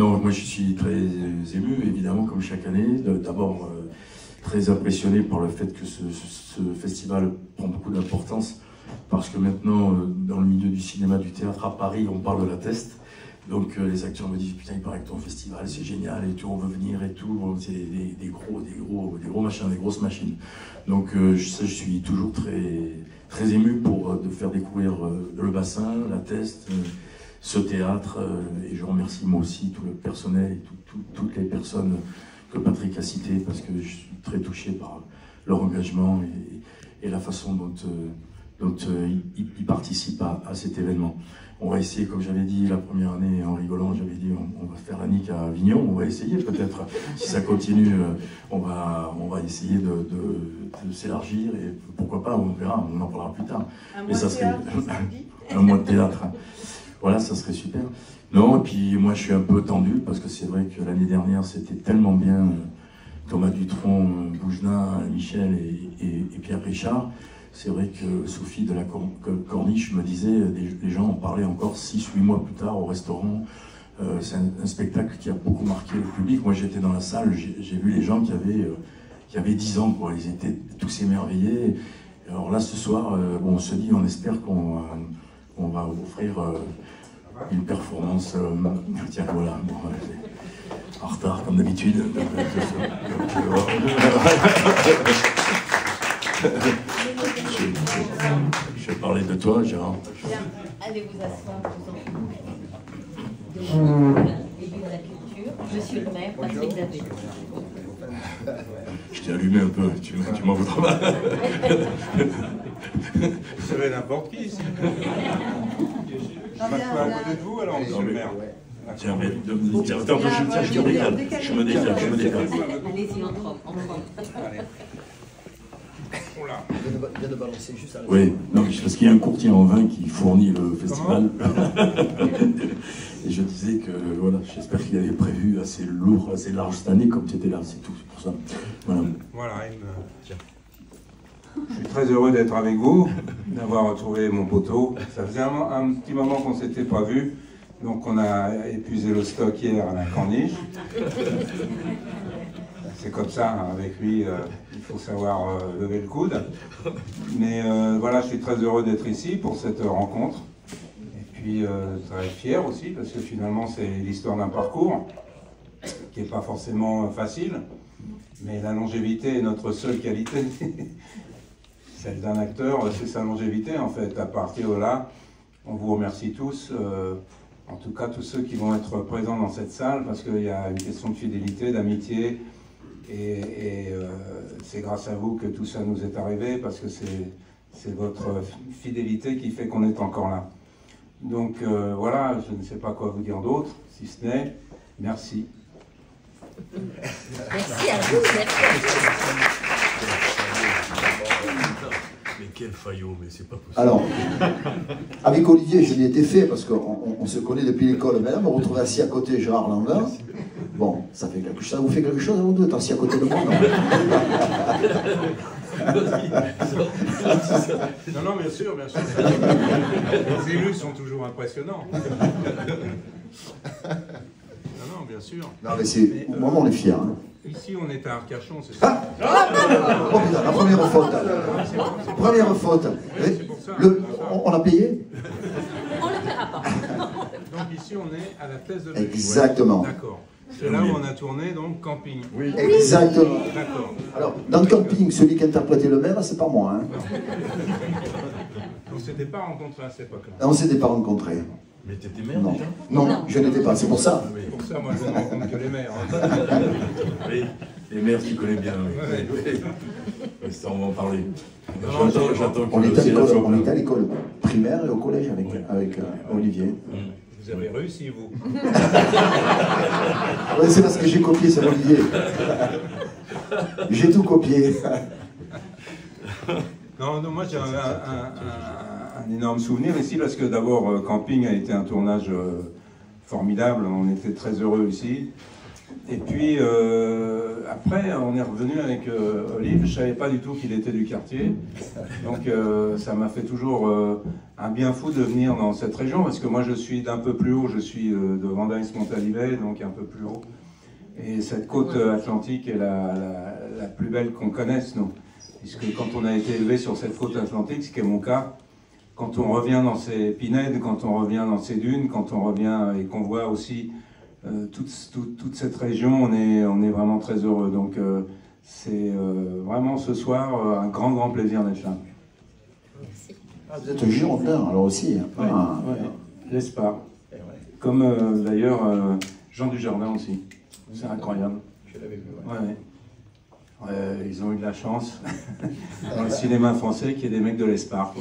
Non, moi je suis très ému, évidemment, comme chaque année. D'abord, très impressionné par le fait que ce festival prend beaucoup d'importance, parce que maintenant, dans le milieu du cinéma, du théâtre, à Paris, on parle de la Teste. Donc les acteurs me disent, putain, il paraît que ton festival, c'est génial et tout, on veut venir et tout. Bon, c'est des gros machins, des grosses machines. Donc je suis toujours très ému de faire découvrir le bassin, la Teste, ce théâtre. Et je remercie moi aussi tout le personnel et toutes les personnes que Patrick a citées, parce que je suis très touché par leur engagement et la façon dont ils participent à cet événement. On va essayer, comme j'avais dit la première année en rigolant, j'avais dit on va faire Annick à Avignon, on va essayer peut-être, si ça continue, on va essayer de s'élargir et pourquoi pas, on verra, on en parlera plus tard. Mais ça serait un mois de théâtre. Voilà, ça serait super. Non, et puis moi je suis un peu tendu parce que c'est vrai que l'année dernière c'était tellement bien, Thomas Dutronc, Boujna, Michel et Pierre Richard. C'est vrai que Sophie de la Corniche me disait, les gens en parlaient encore 6-8 mois plus tard au restaurant. C'est un spectacle qui a beaucoup marqué le public. Moi j'étais dans la salle, j'ai vu les gens qui avaient 10 ans, quoi. Ils étaient tous émerveillés. Alors là ce soir, bon, on se dit, on espère qu'on va offrir une performance. Tiens voilà, bon, en retard comme d'habitude. Je vais parler de toi, Gérard. Allez vous asseoir, vous en début de la culture. Monsieur le maire, Patrick Davé. Je t'ai allumé un peu, tu m'en voudras pas. Vous savez n'importe qui ici. Je m'assois à côté de vous alors, monsieur le maire. Tiens, mais attends, je me décale. Allez-y, entre. Viens de balancer juste à la... Oui, non, parce qu'il y a un courtier en vin qui fournit le festival. Et je disais que voilà, j'espère qu'il avait prévu assez lourd, assez large cette année, comme tu étais là, c'est tout, c'est pour ça. Voilà. Voilà, je suis très heureux d'être avec vous, d'avoir retrouvé mon poteau. Ça faisait un petit moment qu'on ne s'était pas vu, donc on a épuisé le stock hier à la Corniche. C'est comme ça, hein, avec lui, il faut savoir lever le coude. Mais voilà, je suis très heureux d'être ici pour cette rencontre. Et puis, très fier aussi, parce que finalement, c'est l'histoire d'un parcours qui n'est pas forcément facile. Mais la longévité est notre seule qualité. Celle d'un acteur, c'est sa longévité, en fait. À partir de là, on vous remercie tous, en tout cas tous ceux qui vont être présents dans cette salle, parce qu'il y a une question de fidélité, d'amitié. Et c'est grâce à vous que tout ça nous est arrivé, parce que c'est votre fidélité qui fait qu'on est encore là. Donc voilà, je ne sais pas quoi vous dire d'autre, si ce n'est merci. Merci à vous, merci à vous. Mais quel faillot, mais c'est pas possible. Alors, avec Olivier, je l'ai été fait parce qu'on se connaît depuis l'école. Mais là, me retrouver assis à côté de Gérard Landin. Bon, ça vous fait quelque chose à vous deux, t'es assis à côté de moi, non? Non, bien sûr, bien sûr. Les élus sont toujours impressionnants. Non, bien sûr. Non, mais au moment, on est fiers. Hein. Ici, on est à Arcachon, c'est ça? Oh putain, la première faute. Première faute. Oui, c'est pour ça. On a payé? On ne le fera pas. Donc ici, on est à la Thèse de la Exactement. D'accord. C'est là où on a tourné, donc, camping. Oui. Exactement. D'accord. Alors, dans le camping, celui qui interprétait le maire, c'est pas moi. Hein. On ne s'était pas rencontrés à cette époque-là. On ne s'était pas rencontrés. Mais t'étais maire Non. déjà? Non, je n'étais pas, c'est pour ça. C'est pour ça, moi, je ne rencontre que les maires. Oui, les maires, tu connais bien. Oui. Oui, ça, on va en parler. J'attends On était à l'école primaire et au collège avec Olivier. Vous avez réussi, vous. Ouais, c'est parce que j'ai copié sur Olivier. J'ai tout copié. Non, moi j'ai un énorme souvenir ici parce que d'abord Camping a été un tournage formidable, on était très heureux ici. Et puis après, on est revenu avec Olive. Je ne savais pas du tout qu'il était du quartier. Donc ça m'a fait toujours un bien fou de venir dans cette région, parce que moi je suis d'un peu plus haut, je suis de Vendôme-Montalivet, donc un peu plus haut. Et cette côte atlantique est la plus belle qu'on connaisse, nous. Puisque quand on a été élevé sur cette côte atlantique, ce qui est mon cas, quand on revient dans ces pinèdes, quand on revient dans ces dunes, quand on revient et qu'on voit aussi toute cette région, on est vraiment très heureux. Donc c'est vraiment ce soir un grand plaisir d'être là. Ah, vous êtes girondin alors aussi. Ouais, l'Espar. Comme d'ailleurs Jean Dujardin aussi. C'est incroyable. Je l'avais vu. Ils ont eu de la chance dans le cinéma français qu'il y ait des mecs de l'Espar.